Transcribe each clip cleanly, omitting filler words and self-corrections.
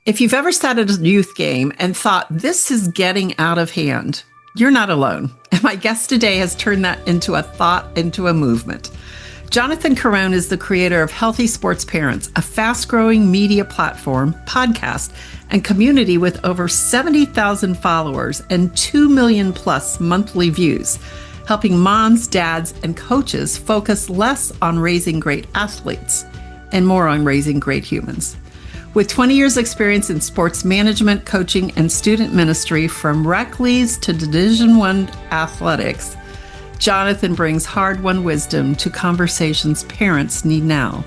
If you've ever sat at a youth game and thought, this is getting out of hand, you're not alone. And my guest today has turned that into a thought, into a movement. Jonathan Carone is the creator of Healthy Sports Parents, a fast-growing media platform, podcast, and community with over 70,000 followers and 2 million plus monthly views, helping moms, dads, and coaches focus less on raising great athletes and more on raising great humans. With 20 years experience in sports management, coaching, and student ministry from rec leagues to Division I athletics, Jonathan brings hard-won wisdom to conversations parents need now.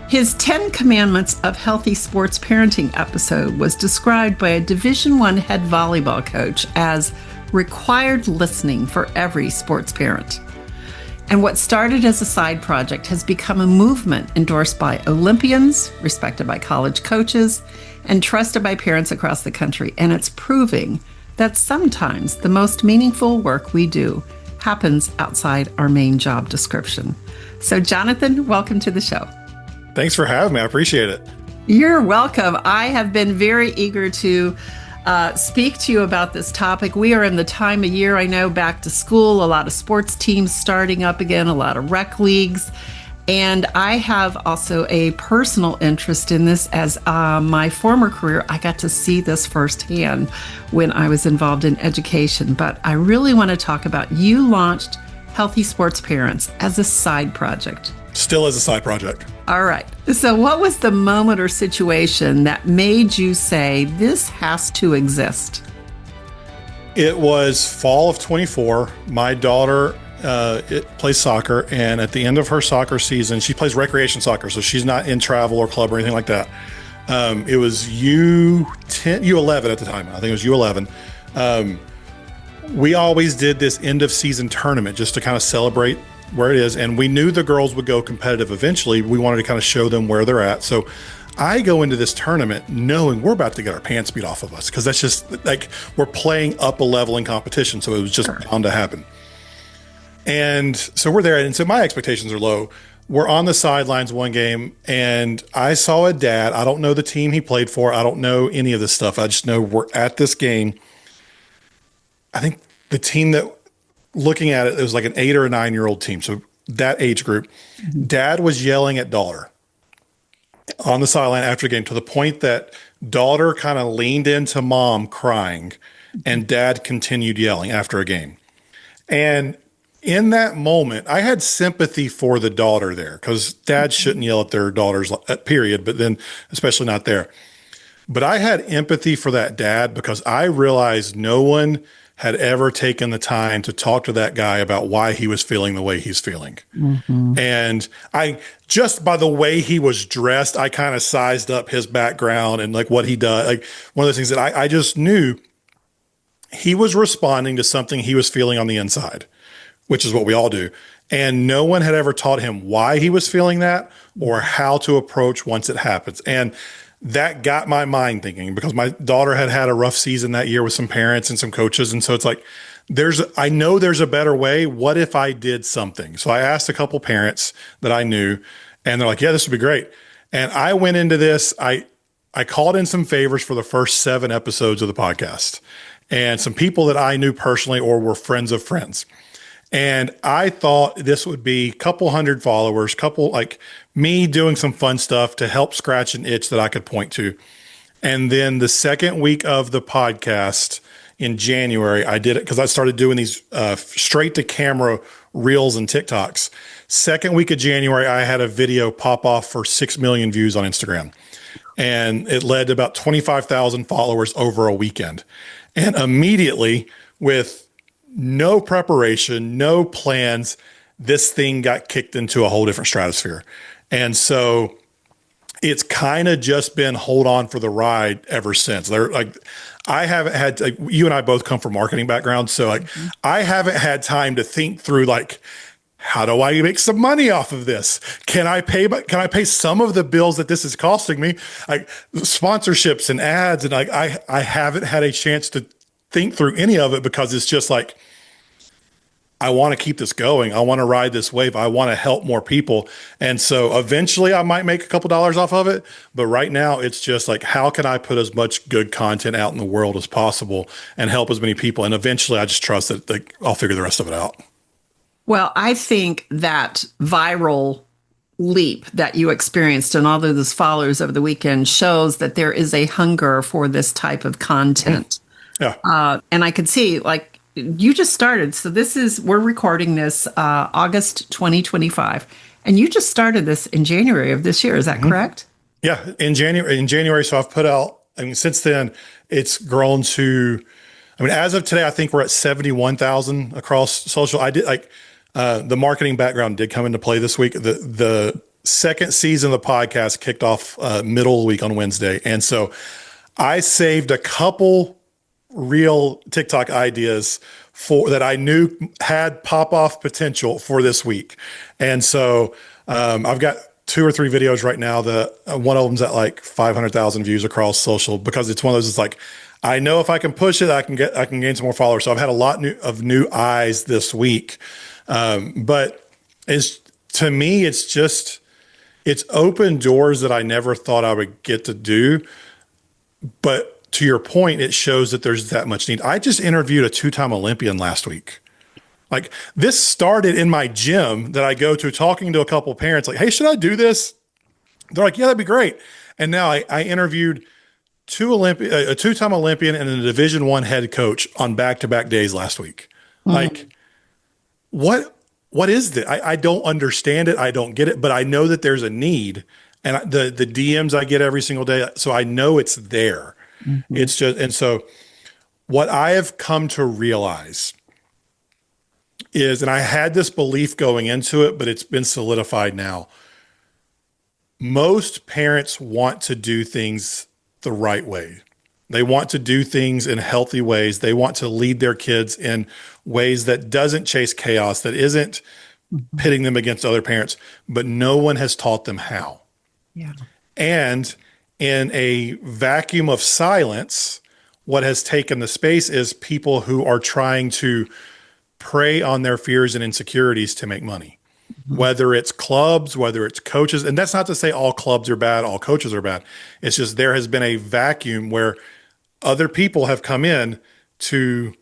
His 10 Commandments of Healthy Sports Parenting episode was described by a Division I head volleyball coach as required listening for every sports parent. And what started as a side project has become a movement endorsed by Olympians, respected by college coaches, and trusted by parents across the country. And it's proving that sometimes the most meaningful work we do happens outside our main job description. So, Jonathan, welcome to the show. Thanks for having me. I appreciate it. You're welcome. I have been very eager to speak to you about this topic. We are in the time of year, I know, back to school, a lot of sports teams starting up again, a lot of rec leagues. And I have also a personal interest in this as my former career. I got to see this firsthand when I was involved in education. But I really want to talk about, you launched Healthy Sports Parents as a side project. Still as a side project. All right. So what was the moment or situation that made you say, this has to exist? It was fall of 24. My daughter plays soccer, and at the end of her soccer season, she plays recreation soccer, so she's not in travel or club or anything like that. It was U11 at the time. I think it was U11. We always did this end of season tournament just to kind of celebrate where it is. And we knew the girls would go competitive eventually. We wanted to kind of show them where they're at. So I go into this tournament knowing we're about to get our pants beat off of us, because that's just like, we're playing up a level in competition. So it was just bound to happen. And so we're there. And so my expectations are low. We're on the sidelines one game, and I saw a dad. I don't know the team he played for. I don't know any of this stuff. I just know we're at this game. I think the team that, looking at it, it was like an 8 or a 9-year-old team. So that age group, dad was yelling at daughter on the sideline after the game, to the point that daughter kind of leaned into mom crying, and dad continued yelling after a game. And in that moment, I had sympathy for the daughter there, because dads shouldn't yell at their daughters, period, but then especially not there. But I had empathy for that dad, because I realized no one had ever taken the time to talk to that guy about why he was feeling the way he's feeling. Mm-hmm. And I, just by the way he was dressed, I kind of sized up his background and like what he does. Like, one of those things that I just knew he was responding to something he was feeling on the inside, which is what we all do. And no one had ever taught him why he was feeling that or how to approach once it happens. And that got my mind thinking, because my daughter had had a rough season that year with some parents and some coaches. And so it's like, I know there's a better way. What if I did something? So I asked a couple parents that I knew, and they're like, yeah, this would be great. And I went into this, I called in some favors for the first 7 episodes of the podcast, and some people that I knew personally or were friends of friends. And I thought this would be a couple hundred followers, like me doing some fun stuff to help scratch an itch that I could point to. And then the second week of the podcast in January, I did it because I started doing these straight to camera reels and TikToks. Second week of January, I had a video pop off for 6 million views on Instagram. And it led to about 25,000 followers over a weekend. And immediately, with no preparation, no plans, this thing got kicked into a whole different stratosphere. And so it's kind of just been hold on for the ride ever since. I haven't had to, you and I both come from marketing backgrounds. So I haven't had time to think through, how do I make some money off of this? Can I pay some of the bills that this is costing me? Like sponsorships and ads. And I haven't had a chance to think through any of it, because it's just like, I want to keep this going. I want to ride this wave. I want to help more people. And so eventually I might make a couple dollars off of it. But right now it's just like, how can I put as much good content out in the world as possible and help as many people? And eventually I just trust that like, I'll figure the rest of it out. Well, I think that viral leap that you experienced and all of those followers over the weekend shows that there is a hunger for this type of content. Yeah. And I could see, like, you just started. So we're recording this August 2025. And you just started this in January of this year. Is that correct? Yeah. In January. So I've put out, I mean, since then it's grown to, I mean, as of today, I think we're at 71,000 across social. I did like, the marketing background did come into play this week. The second season of the podcast kicked off middle of the week on Wednesday. And so I saved a couple real TikTok ideas for that I knew had pop-off potential for this week. And so I've got 2 or 3 videos right now that one of them's at like 500,000 views across social, because it's one of those, it's like, I know if I can push it, I can gain some more followers. So I've had a lot of new eyes this week. But to me, it's opened doors that I never thought I would get to do. But to your point, it shows that there's that much need. I just interviewed a 2-time Olympian last week. Like, this started in my gym that I go to, talking to a couple of parents like, hey, should I do this? They're like, yeah, that'd be great. And now I interviewed a 2-time Olympian and a Division I head coach on back-to-back days last week. Mm-hmm. Like, what is this? I don't understand it. I don't get it, but I know that there's a need. And the DMs I get every single day, so I know it's there. Mm-hmm. It's just, and so what I have come to realize is, and I had this belief going into it, but it's been solidified now. Most parents want to do things the right way. They want to do things in healthy ways. They want to lead their kids in ways that doesn't chase chaos, that isn't pitting them against other parents, but no one has taught them how. Yeah. And in a vacuum of silence, what has taken the space is people who are trying to prey on their fears and insecurities to make money, whether it's clubs, whether it's coaches. And that's not to say all clubs are bad, all coaches are bad. It's just there has been a vacuum where other people have come in to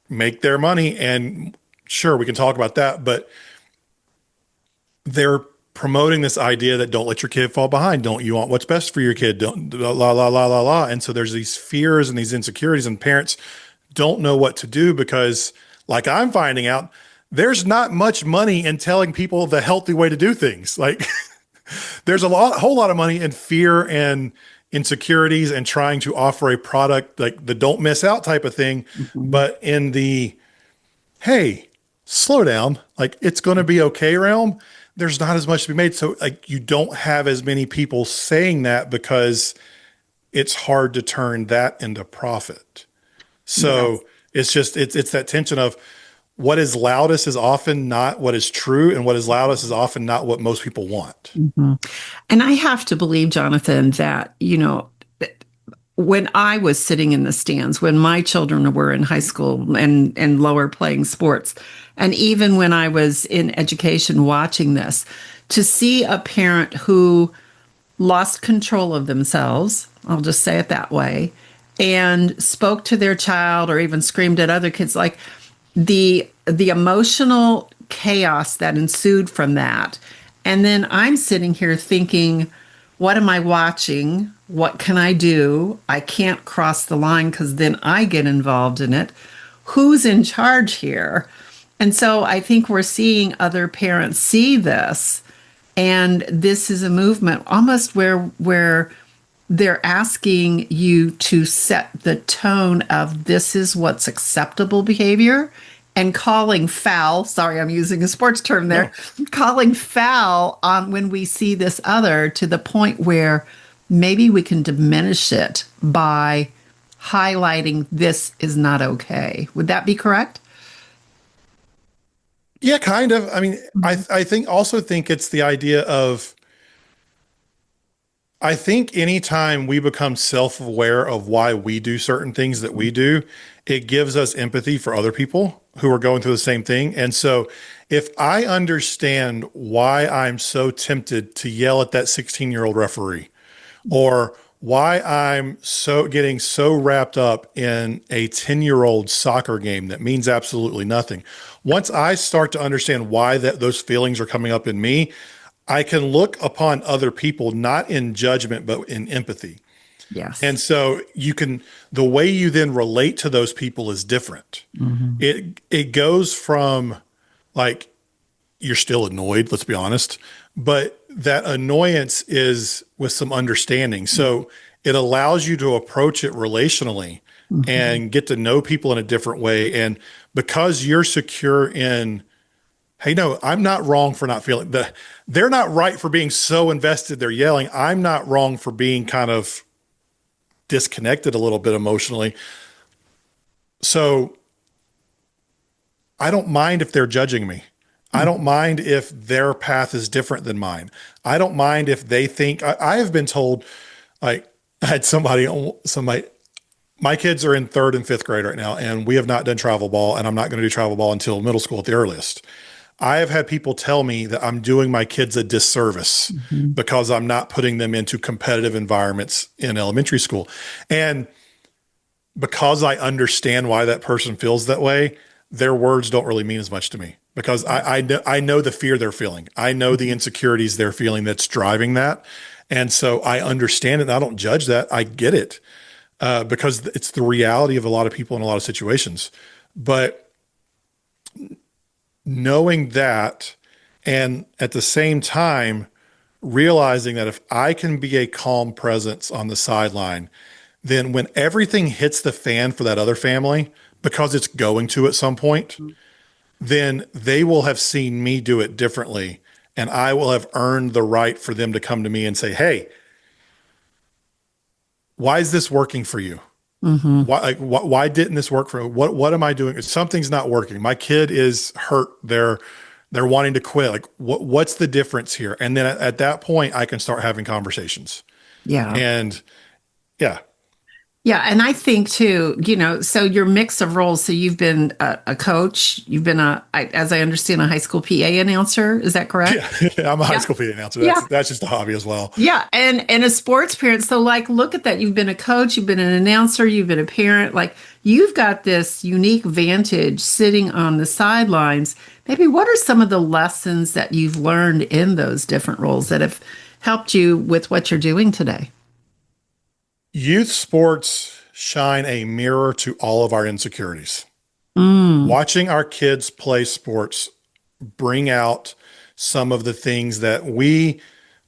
make their money. And sure, we can talk about that, but they're promoting this idea that don't let your kid fall behind. Don't, you want what's best for your kid. Don't la, la, la, la, la, la. And so there's these fears and these insecurities, and parents don't know what to do because, like I'm finding out, there's not much money in telling people the healthy way to do things. Like there's whole lot of money in fear and insecurities and trying to offer a product like the don't miss out type of thing. Mm-hmm. But in the, hey, slow down, like it's going to be okay realm, there's not as much to be made. So like you don't have as many people saying that because it's hard to turn that into profit. So yes. It's just, it's that tension of what is loudest is often not what is true, and what is loudest is often not what most people want. Mm-hmm. And I have to believe, Jonathan, that, you know, when I was sitting in the stands, when my children were in high school and lower playing sports, and even when I was in education watching this, to see a parent who lost control of themselves, I'll just say it that way, and spoke to their child or even screamed at other kids, like the emotional chaos that ensued from that. And then I'm sitting here thinking, what am I watching? What can I do? I can't cross the line because then I get involved in it. Who's in charge here? And so I think we're seeing other parents see this. And this is a movement almost where they're asking you to set the tone of this is what's acceptable behavior, and calling foul, sorry, I'm using a sports term there, no. Calling foul on when we see this other, to the point where maybe we can diminish it by highlighting this is not okay. Would that be correct? Yeah, kind of. I mean, I think it's the idea of I think anytime we become self-aware of why we do certain things that we do, it gives us empathy for other people who are going through the same thing. And so if I understand why I'm so tempted to yell at that 16-year-old referee, or why I'm so getting so wrapped up in a 10-year-old soccer game that means absolutely nothing. Once I start to understand why those feelings are coming up in me, I can look upon other people not in judgment, but in empathy. And Yes. so the way you then relate to those people is different. Hmm. It goes from like, you're still annoyed, let's be honest, but that annoyance is with some understanding. So it allows you to approach it relationally Hmm. and get to know people in a different way. And because you're secure in, hey, no, I'm not wrong for not feeling they're not right for being so invested. They're yelling. I'm not wrong for being kind of disconnected a little bit emotionally. So I don't mind if they're judging me. I don't mind if their path is different than mine. I don't mind if they think I have been told, like, I had somebody, my kids are in third and fifth grade right now, and we have not done travel ball, and I'm not going to do travel ball until middle school at the earliest. I have had people tell me that I'm doing my kids a disservice Hmm. because I'm not putting them into competitive environments in elementary school. And because I understand why that person feels that way, their words don't really mean as much to me because I know the fear they're feeling. I know the insecurities they're feeling that's driving that. And so I understand it. And I don't judge that. I get it because it's the reality of a lot of people in a lot of situations. But knowing that, and at the same time, realizing that if I can be a calm presence on the sideline, then when everything hits the fan for that other family, because it's going to at some point, then they will have seen me do it differently. And I will have earned the right for them to come to me and say, hey, why is this working for you? Hmm. Why didn't this work for me? What am I doing? Something's not working. My kid is hurt. They're wanting to quit. Like what's the difference here? And then at that point, I can start having conversations. Yeah. And yeah, Yeah, and I think too, so your mix of roles. So you've been a coach, you've been as I understand, a high school PA announcer. Is that correct? yeah, I'm a high Yeah. school PA announcer. Yeah. That's just a hobby as well. Yeah, and a sports parent. So like, look at that. You've been a coach, you've been an announcer, you've been a parent. Like, you've got this unique vantage sitting on the sidelines. Maybe what are some of the lessons that you've learned in those different roles that have helped you with what you're doing today? Youth sports shine a mirror to all of our insecurities. Mm, Watching our kids play sports bring out some of the things that we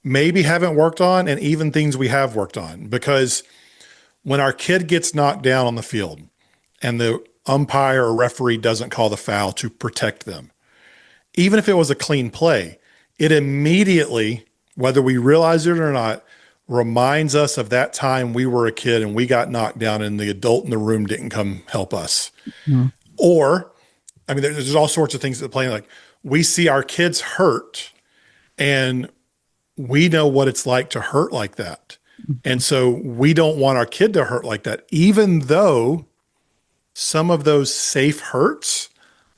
maybe haven't worked on and even things we have worked on. Because when our kid gets knocked down on the field and the umpire or referee doesn't call the foul to protect them, even if it was a clean play, it immediately, whether we realize it or not, reminds us of that time we were a kid and we got knocked down and the adult in the room didn't come help us. mm, Or, I mean, there's all sorts of things that play. Like we see our kids hurt and we know what it's like to hurt like that. And so we don't want our kid to hurt like that, even though some of those safe hurts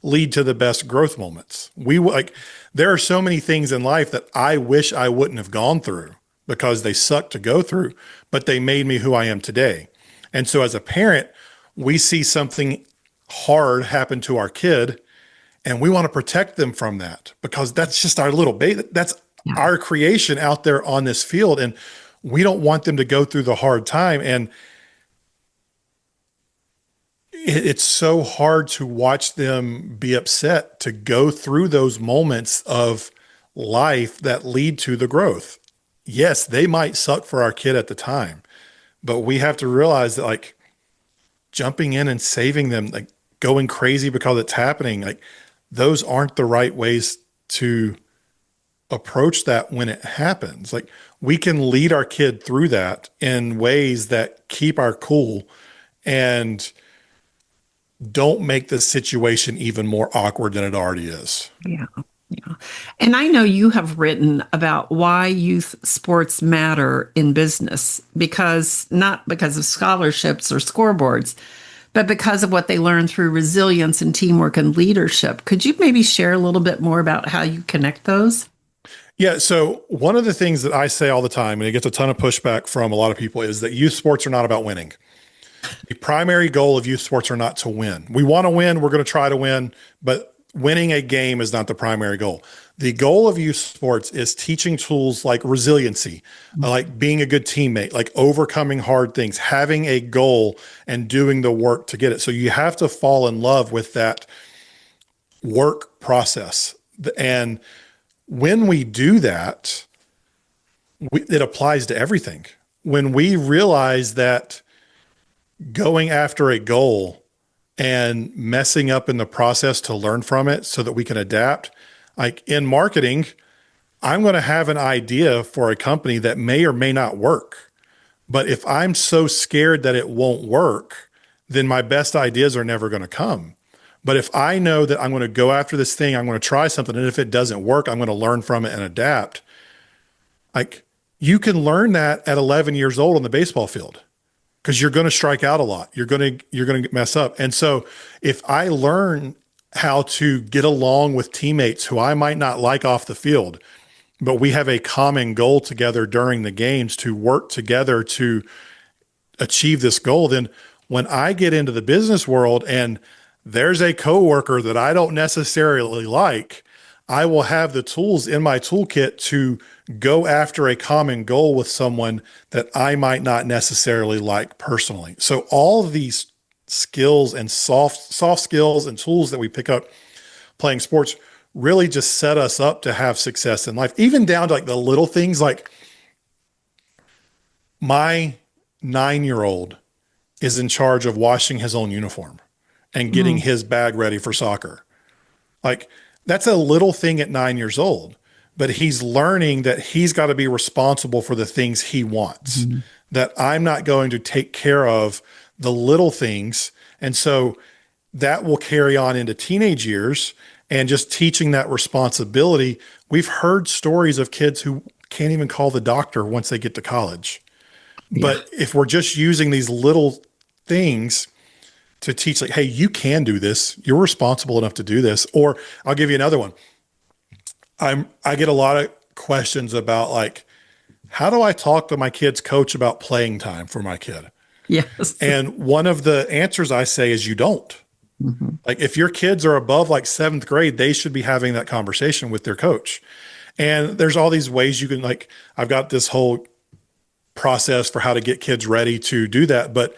lead to the best growth moments. There are so many things in life that I wish I wouldn't have gone through because they suck to go through, but they made me who I am today. And so as a parent, we see something hard happen to our kid and we want to protect them from that because that's just our little baby. That's yeah. our creation out there on this field. And we don't want them to go through the hard time. And it's so hard to watch them be upset to go through those moments of life that lead to the growth. Yes, they might suck for our kid at the time, but we have to realize that like jumping in and saving them, like going crazy because it's happening, like those aren't the right ways to approach that when it happens. Like we can lead our kid through that in ways that keep our cool and don't make the situation even more awkward than it already is. Yeah. Yeah. And I know you have written about why youth sports matter in business because not because of scholarships or scoreboards, but because of what they learn through resilience and teamwork and leadership. Could you maybe share a little bit more about how you connect those? Yeah. So one of the things that I say all the time, and it gets a ton of pushback from a lot of people, is that youth sports are not about winning. The primary goal of youth sports are not to win. We want to win. We're going to try to win, but winning a game is not the primary goal. The goal of youth sports is teaching tools like resiliency, like being a good teammate, like overcoming hard things, having a goal and doing the work to get it. So you have to fall in love with that work process. And when we do that, it applies to everything. When we realize that going after a goal and messing up in the process to learn from it so that we can adapt, like in marketing, I'm going to have an idea for a company that may or may not work. But if I'm so scared that it won't work, then my best ideas are never going to come. But if I know that I'm going to go after this thing, I'm going to try something, and if it doesn't work, I'm going to learn from it and adapt. Like you can learn that at 11 years old on the baseball field because you're going to strike out a lot. You're going to mess up. And so if I learn how to get along with teammates who I might not like off the field, but we have a common goal together during the games to work together to achieve this goal, then when I get into the business world and there's a coworker that I don't necessarily like, I will have the tools in my toolkit to go after a common goal with someone that I might not necessarily like personally. So all of these skills and soft skills and tools that we pick up playing sports really just set us up to have success in life, even down to like the little things. Like my 9-year-old is in charge of washing his own uniform and getting his bag ready for soccer. Like that's a little thing at 9 years old, but he's learning that he's got to be responsible for the things he wants, that I'm not going to take care of the little things. And so that will carry on into teenage years and just teaching that responsibility. We've heard stories of kids who can't even call the doctor once they get to college. Yeah. But if we're just using these little things to teach, like, hey, you can do this. You're responsible enough to do this. Or I'll give you another one. I get a lot of questions about like, how do I talk to my kid's coach about playing time for my kid? Yes. And one of the answers I say is you don't. Like if your kids are above like 7th grade, they should be having that conversation with their coach. And there's all these ways you can, like, I've got this whole process for how to get kids ready to do that. But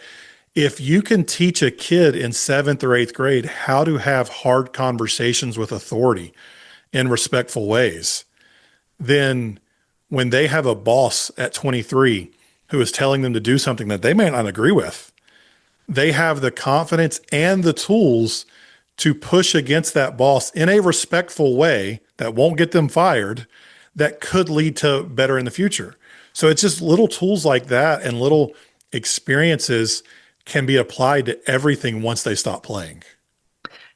if you can teach a kid in 7th or 8th grade how to have hard conversations with authority in respectful ways, then when they have a boss at 23 who is telling them to do something that they may not agree with, they have the confidence and the tools to push against that boss in a respectful way that won't get them fired, that could lead to better in the future. So it's just little tools like that and little experiences can be applied to everything once they stop playing.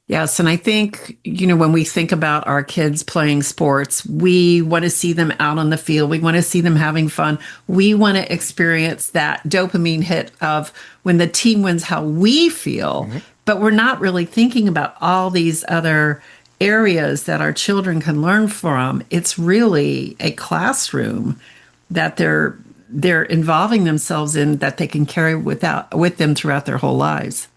Yes. And I think, when we think about our kids playing sports, we want to see them out on the field. We want to see them having fun. We want to experience that dopamine hit of when the team wins, how we feel. But we're not really thinking about all these other areas that our children can learn from. It's really a classroom that they're involving themselves in that they can carry with them throughout their whole lives.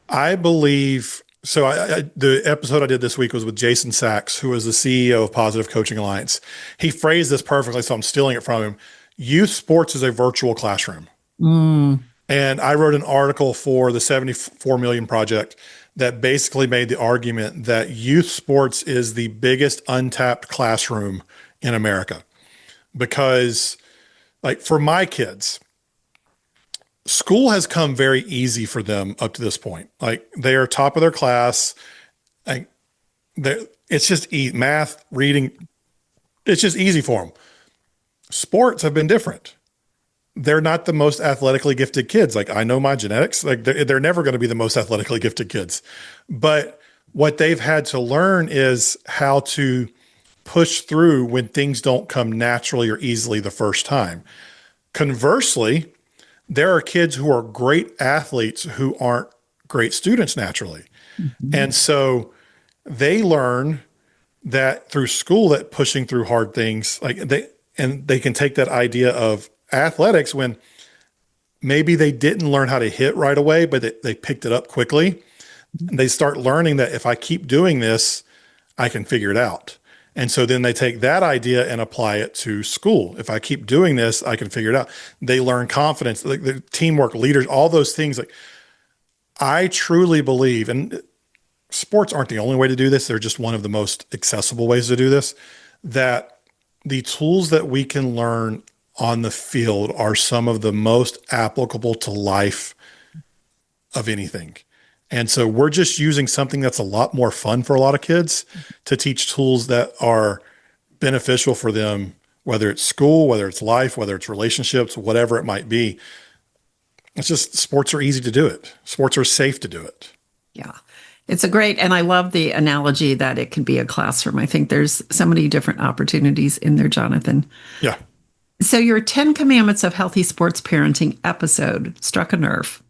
I believe so. The episode I did this week was with Jason Sachs, who is the CEO of Positive Coaching Alliance. He phrased this perfectly, so I'm stealing it from him. Youth sports is a virtual classroom. And I wrote an article for the 74 Million Project that basically made the argument that youth sports is the biggest untapped classroom in America. Because, like, for my kids, school has come very easy for them up to this point. Like, they are top of their class. Like, it's just math, reading. It's just easy for them. Sports have been different. They're not the most athletically gifted kids. Like, I know my genetics, like they're never going to be the most athletically gifted kids. But what they've had to learn is how to push through when things don't come naturally or easily the first time. Conversely, there are kids who are great athletes who aren't great students naturally. Mhm. And so they learn that through school, that pushing through hard things, they can take that idea of athletics when maybe they didn't learn how to hit right away, but they picked it up quickly. And they start learning that if I keep doing this, I can figure it out. And so then they take that idea and apply it to school. If I keep doing this, I can figure it out. They learn confidence, like the teamwork, leaders, all those things. Like I truly believe, and sports aren't the only way to do this. They're just one of the most accessible ways to do this, that the tools that we can learn on the field are some of the most applicable to life of anything. And so we're just using something that's a lot more fun for a lot of kids to teach tools that are beneficial for them, whether it's school, whether it's life, whether it's relationships, whatever it might be. It's just sports are easy to do it. Sports are safe to do it. Yeah. It's a great, and I love the analogy that it can be a classroom. I think there's so many different opportunities in there, Jonathan. Yeah. So your 10 Commandments of Healthy Sports Parenting episode struck a nerve,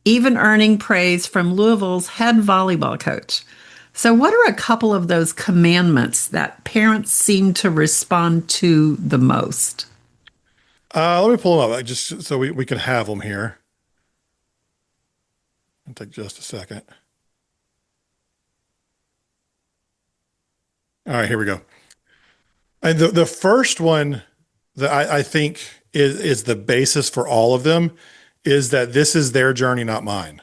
even earning praise from Louisville's head volleyball coach. So what are a couple of those commandments that parents seem to respond to the most? Let me pull them up just so we can have them here. It'll take just a second. All right, here we go. And the first one that I think is the basis for all of them is that this is their journey, not mine.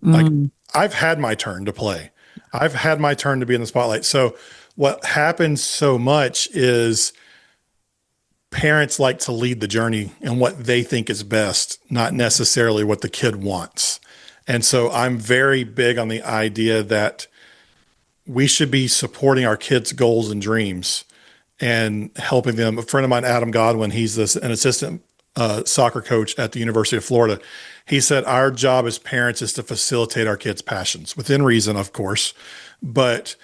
Like I've had my turn to play. I've had my turn to be in the spotlight. So what happens so much is parents like to lead the journey and what they think is best, not necessarily what the kid wants. And so I'm very big on the idea that we should be supporting our kids' goals and dreams and helping them. A friend of mine, Adam Godwin, he's an assistant soccer coach at the University of Florida. He said, our job as parents is to facilitate our kids' passions within reason, of course, but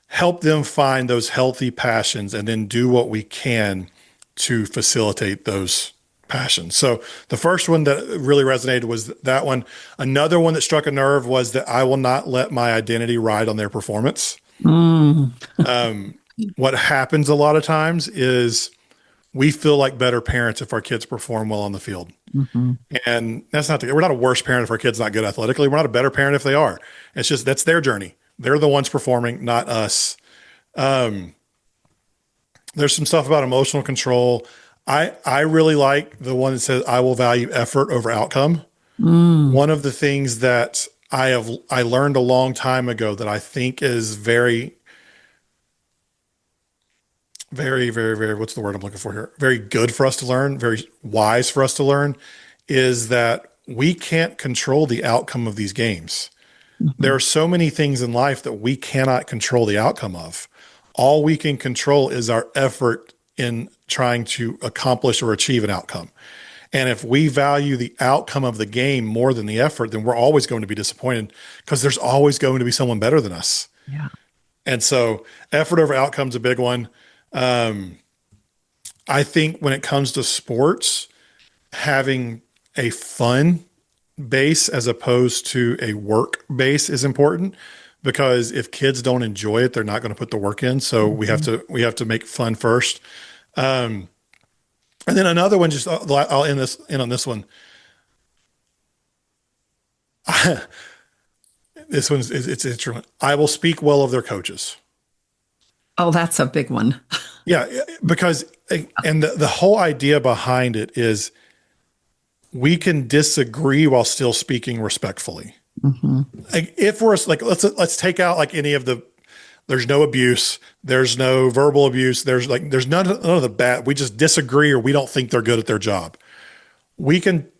help them find those healthy passions and then do what we can to facilitate those passions. So the first one that really resonated was that one. Another one that struck a nerve was that I will not let my identity ride on their performance. What happens a lot of times is we feel like better parents if our kids perform well on the field. And that's we're not a worse parent if our kid's not good athletically. We're not a better parent if they are. It's just, that's their journey. They're the ones performing, not us. There's some stuff about emotional control. I really like the one that says, I will value effort over outcome. One of the things that I learned a long time ago that I think is very, very, very, very, what's the word I'm looking for here? Very good for us to learn, very wise for us to learn, is that we can't control the outcome of these games. There are so many things in life that we cannot control the outcome of. All we can control is our effort in trying to accomplish or achieve an outcome. And if we value the outcome of the game more than the effort, then we're always going to be disappointed because there's always going to be someone better than us. Yeah. And so effort over outcome is a big one. I think when it comes to sports, having a fun base as opposed to a work base is important, because if kids don't enjoy it, they're not going to put the work in. So we have to make fun first. And then another one, just I'll end on this one. This one's it's interesting. I will speak well of their coaches. Oh, that's a big one. Yeah, because and the whole idea behind it is we can disagree while still speaking respectfully. Like if we're like, let's take out like any of the, there's no abuse, there's no verbal abuse, there's none of the bad. We just disagree or we don't think they're good at their job. We can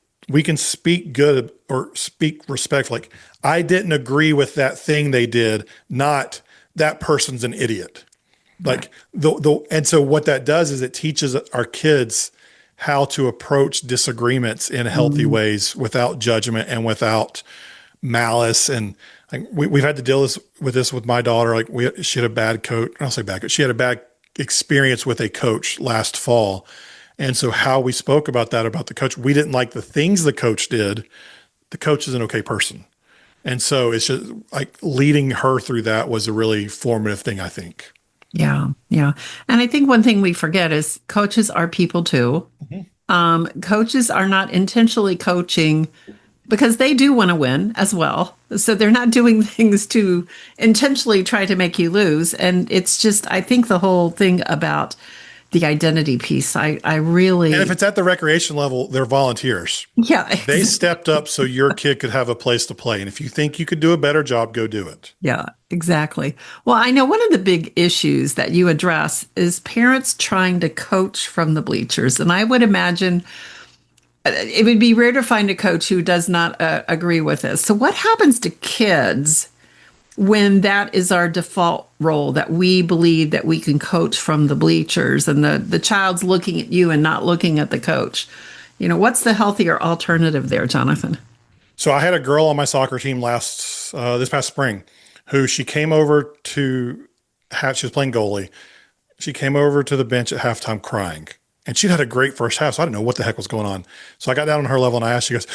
speak good or speak respectfully. Like, I didn't agree with that thing they did, not that person's an idiot. Like and so what that does is it teaches our kids how to approach disagreements in healthy ways without judgment and without malice. And like we've had to deal with this with my daughter. Like she had a bad coach. I'll say bad coach. She had a bad experience with a coach last fall. And so how we spoke about that, about the coach, we didn't like the things the coach did. The coach is an okay person. And so it's just like leading her through that was a really formative thing, I think. Yeah, yeah. And I think one thing we forget is coaches are people too. Coaches are not intentionally coaching because they do want to win as well. So they're not doing things to intentionally try to make you lose. And it's just, I think the whole thing about the identity piece, I really. And if it's at the recreation level, they're volunteers. Yeah. They stepped up so your kid could have a place to play. And if you think you could do a better job, go do it. Yeah, exactly. Well, I know one of the big issues that you address is parents trying to coach from the bleachers. And I would imagine it would be rare to find a coach who does not agree with this. So, what happens to kids when that is our default role, that we believe that we can coach from the bleachers and the child's looking at you and not looking at the coach? What's the healthier alternative there, Jonathan? So I had a girl on my soccer team this past spring who she came over she was playing goalie. She came over to the bench at halftime crying. And she'd had a great first half, so I didn't know what the heck was going on. So I got down on her level and I asked, she goes,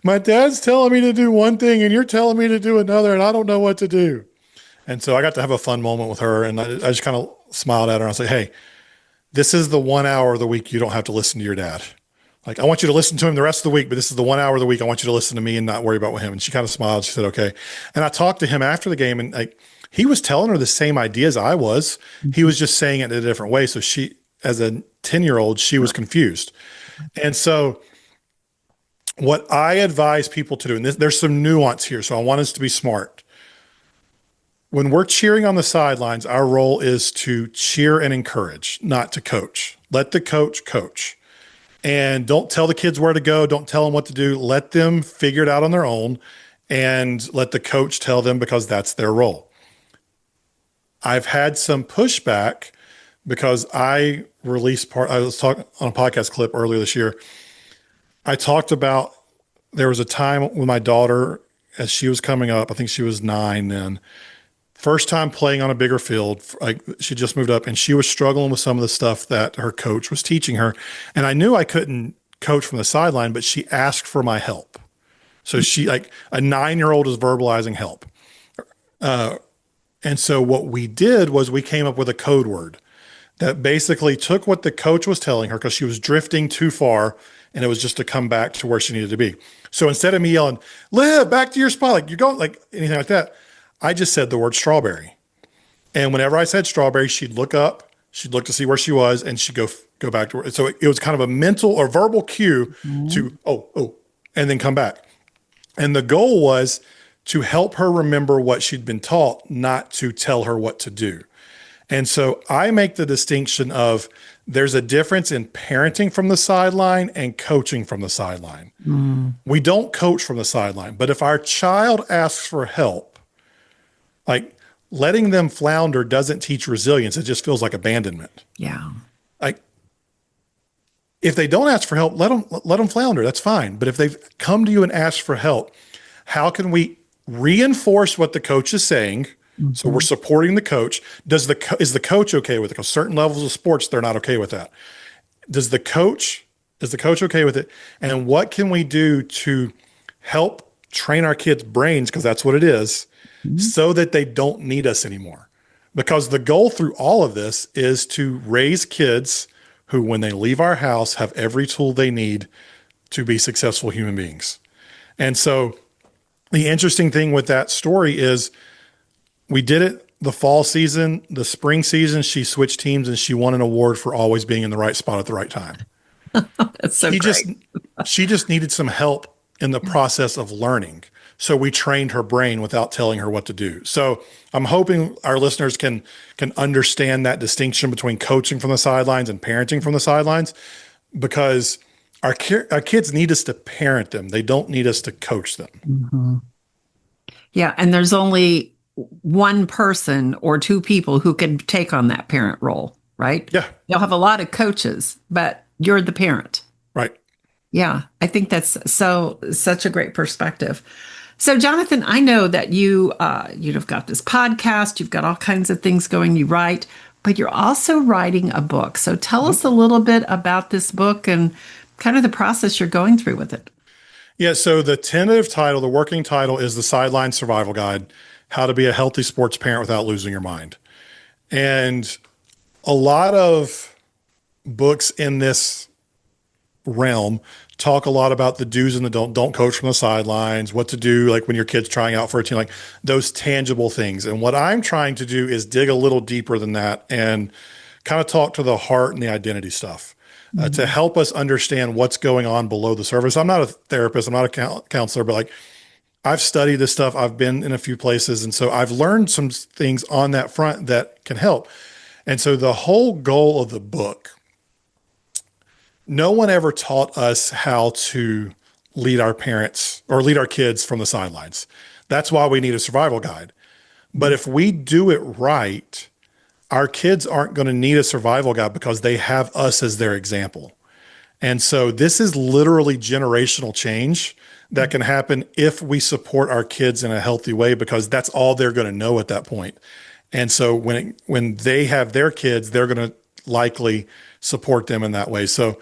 my dad's telling me to do one thing and you're telling me to do another and I don't know what to do. And so I got to have a fun moment with her and I just kind of smiled at her and I said, hey, this is the 1 hour of the week you don't have to listen to your dad. Like, I want you to listen to him the rest of the week, but this is the 1 hour of the week I want you to listen to me and not worry about him. And she kind of smiled. She said, okay. And I talked to him after the game and he was telling her the same ideas I was. He was just saying it in a different way. So she, as a 10-year-old, she was confused. And so what I advise people to do, and there's some nuance here, so I want us to be smart. When we're cheering on the sidelines, our role is to cheer and encourage, not to coach. Let the coach coach. And don't tell the kids where to go. Don't tell them what to do. Let them figure it out on their own and let the coach tell them because that's their role. I've had some pushback because I was talking on a podcast clip earlier this year. I talked about there was a time with my daughter as she was coming up. I think she was 9 then. First time playing on a bigger field. She just moved up and she was struggling with some of the stuff that her coach was teaching her. And I knew I couldn't coach from the sideline, but she asked for my help. So she, like a 9-year-old, is verbalizing help. And so what we did was we came up with a code word that basically took what the coach was telling her because she was drifting too far and it was just to come back to where she needed to be. So instead of me yelling, Liv, back to your spot, like you're going, like anything like that, I just said the word strawberry. And whenever I said strawberry, she'd look up, she'd look to see where she was, and she'd go back to where. So it was kind of a mental or verbal cue to, oh, and then come back. And the goal was to help her remember what she'd been taught, not to tell her what to do. And so I make the distinction of there's a difference in parenting from the sideline and coaching from the sideline. We don't coach from the sideline, but if our child asks for help, like letting them flounder doesn't teach resilience. It just feels like abandonment. Yeah. Like if they don't ask for help, let them flounder. That's fine. But if they've come to you and asked for help, how can we reinforce what the coach is saying? So we're supporting the coach. Is the coach okay with it? Because certain levels of sports, they're not okay with that. Is the coach okay with it? And what can we do to help train our kids' brains, because that's what it is, so that they don't need us anymore? Because the goal through all of this is to raise kids who, when they leave our house, have every tool they need to be successful human beings. And so the interesting thing with that story is we did it the fall season. The spring season, she switched teams and she won an award for always being in the right spot at the right time. That's so great. She just needed some help in the process of learning. So we trained her brain without telling her what to do. So I'm hoping our listeners can understand that distinction between coaching from the sidelines and parenting from the sidelines, because our kids need us to parent them. They don't need us to coach them. Yeah. And there's only one person or two people who can take on that parent role, right? Yeah. You'll have a lot of coaches, but you're the parent. Right. Yeah. I think that's such a great perspective. So, Jonathan, I know that you've got this podcast, you've got all kinds of things going, you write. but you're also writing a book. So tell us a little bit about this book and kind of the process you're going through with it. Yeah, so the tentative title, the working title is The Sidelines Survival Guide: How to Be a Healthy Sports Parent Without Losing Your Mind. And a lot of books in this realm talk a lot about the do's and the don't coach from the sidelines, what to do like when your kid's trying out for a team, like those tangible things. And what I'm trying to do is dig a little deeper than that and kind of talk to the heart and the identity stuff. To help us understand what's going on below the surface. I'm not a therapist, I'm not a counselor, but like I've studied this stuff. I've been in a few places. And so I've learned some things on that front that can help. And so the whole goal of the book, no one ever taught us how to lead our parents or lead our kids from the sidelines. That's why we need a survival guide. But if we do it right, our kids aren't going to need a survival guide because they have us as their example. And so this is literally generational change that can happen if we support our kids in a healthy way, because that's all they're going to know at that point. And so when they have their kids, they're going to likely support them in that way. So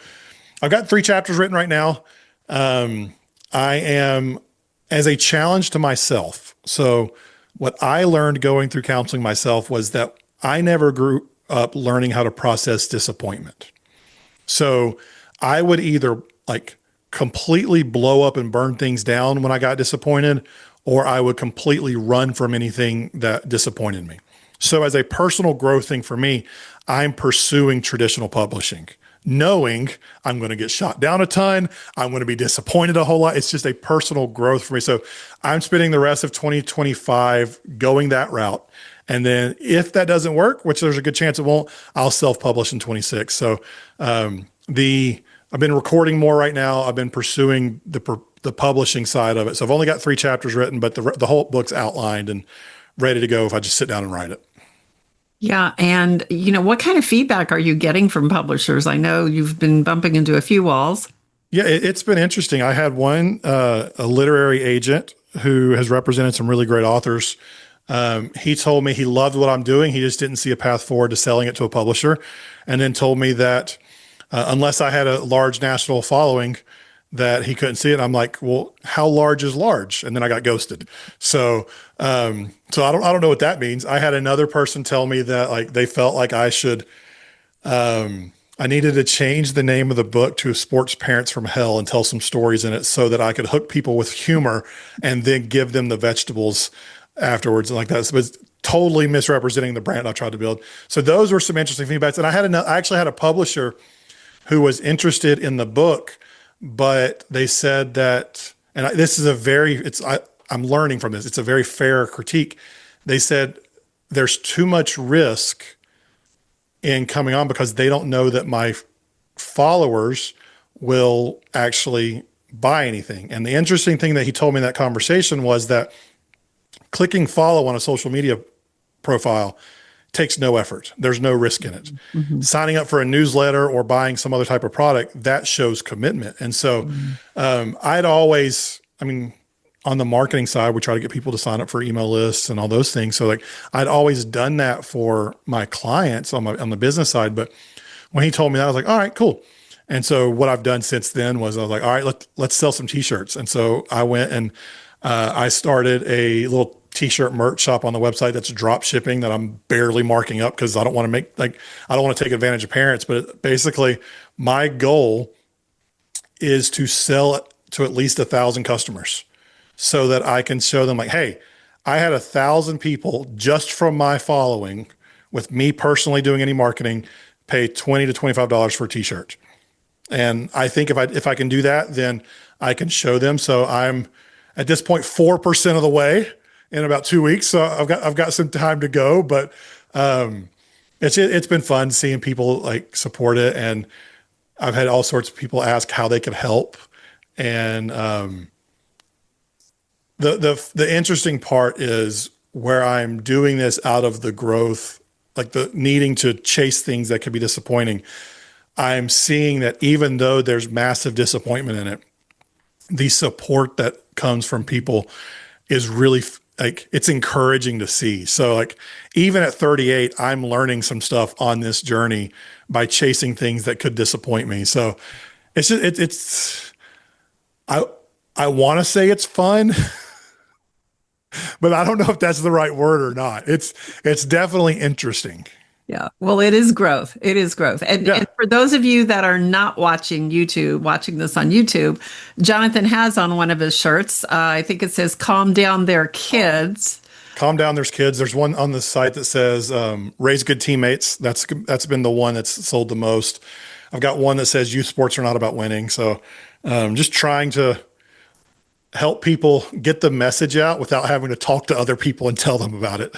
I've got 3 chapters written right now. I am as a challenge to myself. So what I learned going through counseling myself was that I never grew up learning how to process disappointment. So I would either like completely blow up and burn things down when I got disappointed, or I would completely run from anything that disappointed me. So as a personal growth thing for me, I'm pursuing traditional publishing, knowing I'm going to get shot down a ton. I'm going to be disappointed a whole lot. It's just a personal growth for me. So I'm spending the rest of 2025 going that route. And then if that doesn't work, which there's a good chance it won't, I'll self-publish in 26. So I've been recording more right now. I've been pursuing the publishing side of it. So I've only got 3 chapters written, but the whole book's outlined and ready to go if I just sit down and write it. Yeah. And, what kind of feedback are you getting from publishers? I know you've been bumping into a few walls. Yeah, it's been interesting. I had one, a literary agent who has represented some really great authors. He told me he loved what I'm doing. He just didn't see a path forward to selling it to a publisher. And then told me that unless I had a large national following, that he couldn't see it. I'm like, well, how large is large? And then I got ghosted. So I don't know what that means. I had another person tell me that like they felt like I should, I needed to change the name of the book to Sports Parents from Hell and tell some stories in it so that I could hook people with humor and then give them the vegetables afterwards and like that. So it's totally misrepresenting the brand I tried to build. So those were some interesting feedbacks. And I actually had a publisher who was interested in the book, but they said that, and this is I'm learning from this. It's a very fair critique. They said there's too much risk in coming on because they don't know that my followers will actually buy anything. And the interesting thing that he told me in that conversation was that clicking follow on a social media profile takes no effort. There's no risk in it. Mm-hmm. Signing up for a newsletter or buying some other type of product, that shows commitment. And so I'd always, on the marketing side, we try to get people to sign up for email lists and all those things. So like I'd always done that for my clients on the business side. But when he told me that, I was like, all right, cool. And so what I've done since then was I was like, all right, let's sell some t-shirts. And so I went and I started a little t-shirt merch shop on the website that's drop shipping that I'm barely marking up because I don't want to I don't want to take advantage of parents. But basically my goal is to sell it to at least 1,000 customers so that I can show them like, hey, I had 1,000 people just from my following with me personally doing any marketing pay $20 to $25 for a t-shirt. And I think if I can do that, then I can show them. So I'm at this point 4% of the way in about 2 weeks. So I've got some time to go, but it's been fun seeing people like support it. And I've had all sorts of people ask how they could help. And the interesting part is where I'm doing this out of the growth, like the needing to chase things that could be disappointing. I'm seeing that even though there's massive disappointment in it, the support that comes from people is really like it's encouraging to see. So like even at 38, I'm learning some stuff on this journey by chasing things that could disappoint me. So it's just, it's I I want to say it's fun, but I don't know if that's the right word or not. It's definitely interesting. Yeah. Well, it is growth. It is growth. Yeah. And for those of you that are not watching YouTube, watching this on YouTube, Jonathan has on one of his shirts, I think it says calm down their kids. Calm down, there's kids. There's one on the site that says raise good teammates. That's been the one that's sold the most. I've got one that says youth sports are not about winning. So just trying to help people get the message out without having to talk to other people and tell them about it.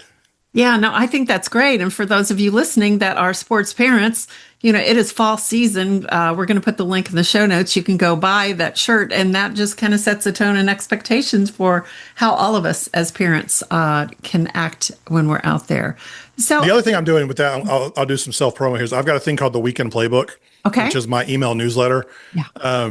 Yeah, no, I think that's great. And for those of you listening that are sports parents, you know, it is fall season. We're going to put the link in the show notes. You can go buy that shirt, and that just kind of sets a tone and expectations for how all of us as parents can act when we're out there. So The other thing I'm doing with that, I'll do some self promo here. Is I've got a thing called the Weekend Playbook, okay. which is my email newsletter. Yeah.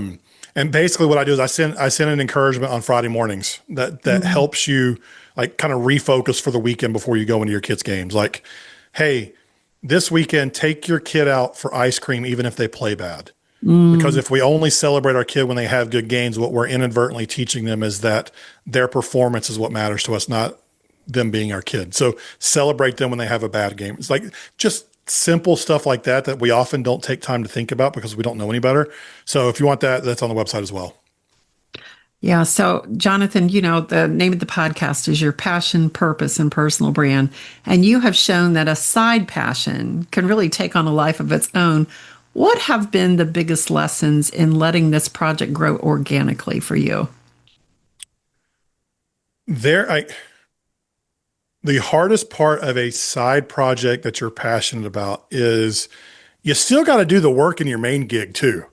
And basically what I do is I send an encouragement on Friday mornings that helps you like kind of refocus for the weekend before you go into your kids' games. Like, hey, this weekend, take your kid out for ice cream, even if they play bad. Because if we only celebrate our kid when they have good games, what we're inadvertently teaching them is that their performance is what matters to us, not them being our kid. So celebrate them when they have a bad game. It's like just simple stuff like that that we often don't take time to think about because we don't know any better. So if you want that, that's on the website as well. Yeah. So, Jonathan, you know, the name of the podcast is Your Passion, Purpose, and Personal Brand. And you have shown that a side passion can really take on a life of its own. What have been the biggest lessons in letting this project grow organically for you? The hardest part of a side project that you're passionate about is you still got to do the work in your main gig too.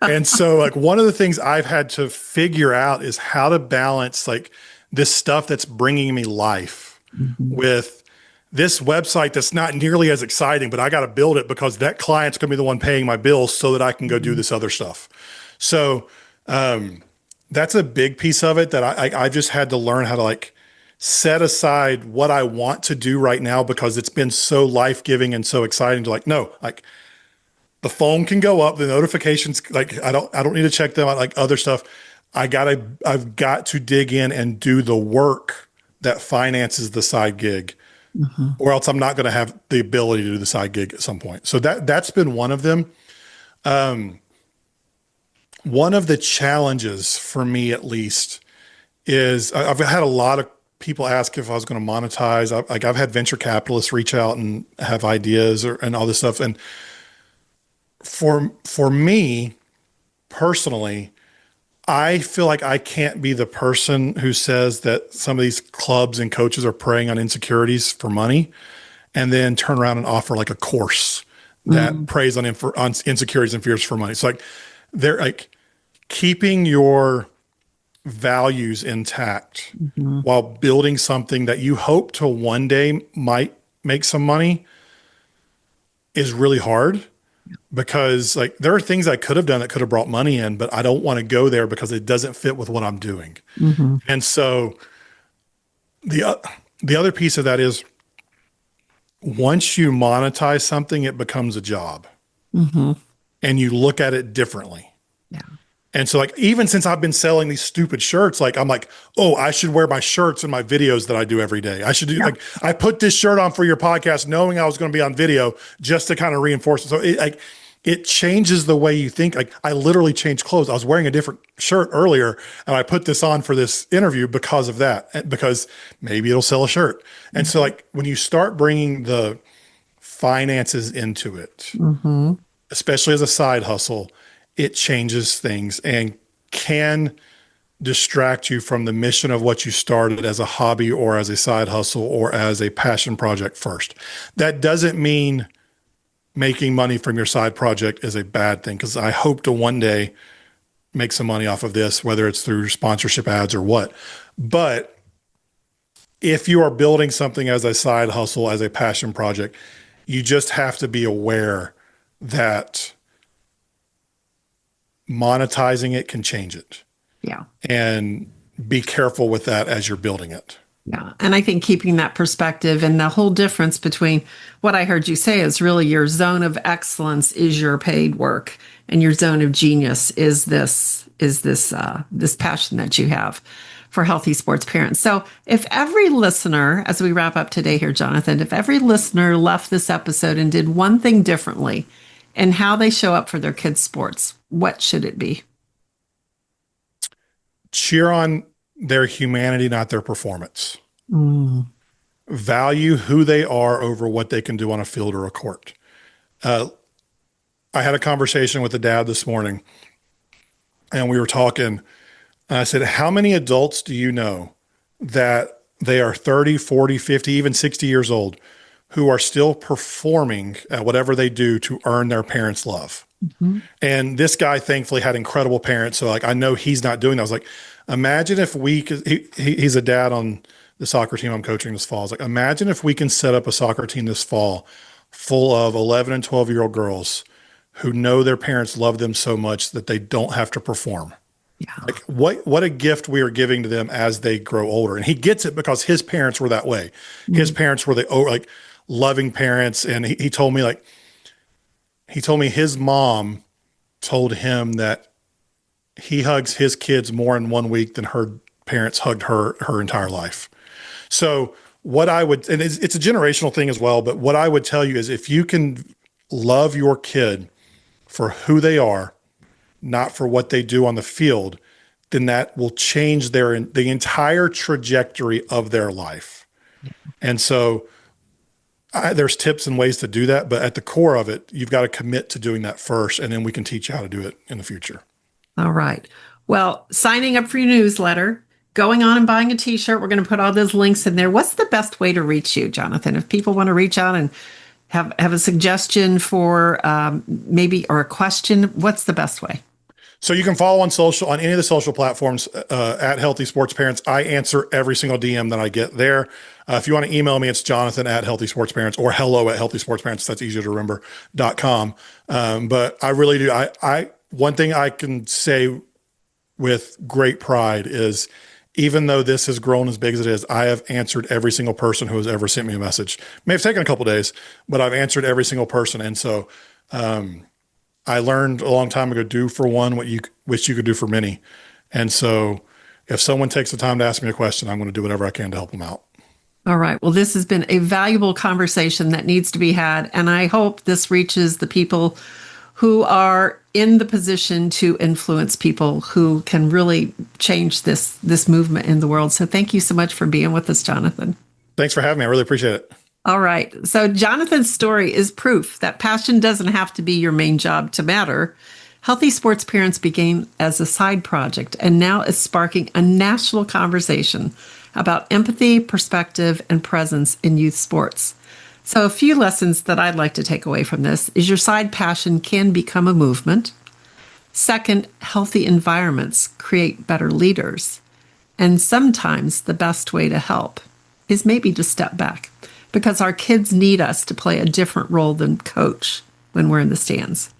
And so like one of the things I've had to figure out is how to balance like this stuff that's bringing me life with this website that's not nearly as exciting, but I got to build it because that client's going to be the one paying my bills so that I can go do this other stuff. So that's a big piece of it that I just had to learn how to like set aside what I want to do right now because it's been so life-giving and so exciting to like, no, like the phone can go up, the notifications, like I don't need to check them out, like other stuff. I've got to dig in and do the work that finances the side gig, or else I'm not going to have the ability to do the side gig at some point. So that's been one of them. One of the challenges for me, at least, is I've had a lot of people ask if I was going to monetize. I've had venture capitalists reach out and have ideas and all this stuff. And for me personally, I feel like I can't be the person who says that some of these clubs and coaches are preying on insecurities for money and then turn around and offer like a course that preys on insecurities and fears for money. It's like they're like keeping your values intact while building something that you hope to one day might make some money is really hard. Because like there are things I could have done that could have brought money in, but I don't want to go there because it doesn't fit with what I'm doing. And so the other piece of that is once you monetize something, it becomes a job and you look at it differently. Yeah. And so like, even since I've been selling these stupid shirts, like I'm like, oh, I should wear my shirts in my videos that I do every day. I should do like, I put this shirt on for your podcast, knowing I was going to be on video just to kind of reinforce it. So it changes the way you think. Like I literally changed clothes. I was wearing a different shirt earlier and I put this on for this interview because of that, because maybe it'll sell a shirt. And so like when you start bringing the finances into it, especially as a side hustle, it changes things and can distract you from the mission of what you started as a hobby or as a side hustle or as a passion project first. That doesn't mean making money from your side project is a bad thing, because I hope to one day make some money off of this, whether it's through sponsorship ads or what. But if you are building something as a side hustle, as a passion project, you just have to be aware that monetizing it can change it. Yeah. And be careful with that as you're building it. Yeah. And I think keeping that perspective and the whole difference between what I heard you say is really your zone of excellence is your paid work and your zone of genius is this passion that you have for healthy sports parents. So if every listener, as we wrap up today here, Jonathan, if every listener left this episode and did one thing differently in how they show up for their kids' sports, what should it be? Cheer on their humanity, not their performance. Value who they are over what they can do on a field or a court. I had a conversation with a dad this morning, and we were talking, and I said, how many adults do you know that they are 30, 40, 50, even 60 years old who are still performing at whatever they do to earn their parents' love? And this guy thankfully had incredible parents. So like, I know he's not doing that. I was like, imagine if we could, he's a dad on the soccer team I'm coaching this fall. I was like, imagine if we can set up a soccer team this fall full of 11 and 12-year-old girls who know their parents love them so much that they don't have to perform. Yeah. Like what a gift we are giving to them as they grow older. And he gets it because his parents were that way. His parents were like loving parents. And he told me his mom told him that he hugs his kids more in 1 week than her parents hugged her entire life. So what I would, and it's a generational thing as well, but what I would tell you is if you can love your kid for who they are, not for what they do on the field, then that will change the entire trajectory of their life. And so there's tips and ways to do that, but at the core of it, you've got to commit to doing that first, and then we can teach you how to do it in the future. All right. Well, signing up for your newsletter, going on and buying a t-shirt, we're going to put all those links in there. What's the best way to reach you, Jonathan? If people want to reach out and have a suggestion for maybe, or a question, what's the best way? So you can follow on any of the social platforms at Healthy Sports Parents. I answer every single DM that I get there. If you want to email me, it's Jonathan at Healthy Sports Parents or hello at Healthy Sports Parents. That's easier to remember.com. But I really do. One thing I can say with great pride is even though this has grown as big as it is, I have answered every single person who has ever sent me a message. May have taken a couple of days, but I've answered every single person. And so, I learned a long time ago, do for one what you wish you could do for many. And so if someone takes the time to ask me a question, I'm going to do whatever I can to help them out. All right. Well, this has been a valuable conversation that needs to be had. And I hope this reaches the people who are in the position to influence people who can really change this movement in the world. So thank you so much for being with us, Jonathan. Thanks for having me. I really appreciate it. All right. So Jonathan's story is proof that passion doesn't have to be your main job to matter. Healthy Sports Parents began as a side project and now is sparking a national conversation about empathy, perspective, and presence in youth sports. So a few lessons that I'd like to take away from this is your side passion can become a movement. Second, healthy environments create better leaders. And sometimes the best way to help is maybe to step back, because our kids need us to play a different role than coach when we're in the stands.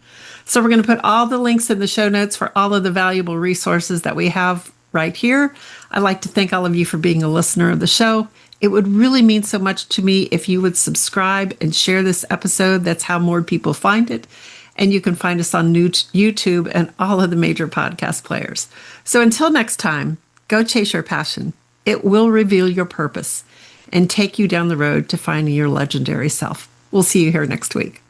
So we're going to put all the links in the show notes for all of the valuable resources that we have right here. I'd like to thank all of you for being a listener of the show. It would really mean so much to me if you would subscribe and share this episode. That's how more people find it. And you can find us on YouTube and all of the major podcast players. So until next time, go chase your passion. It will reveal your purpose and take you down the road to finding your legendary self. We'll see you here next week.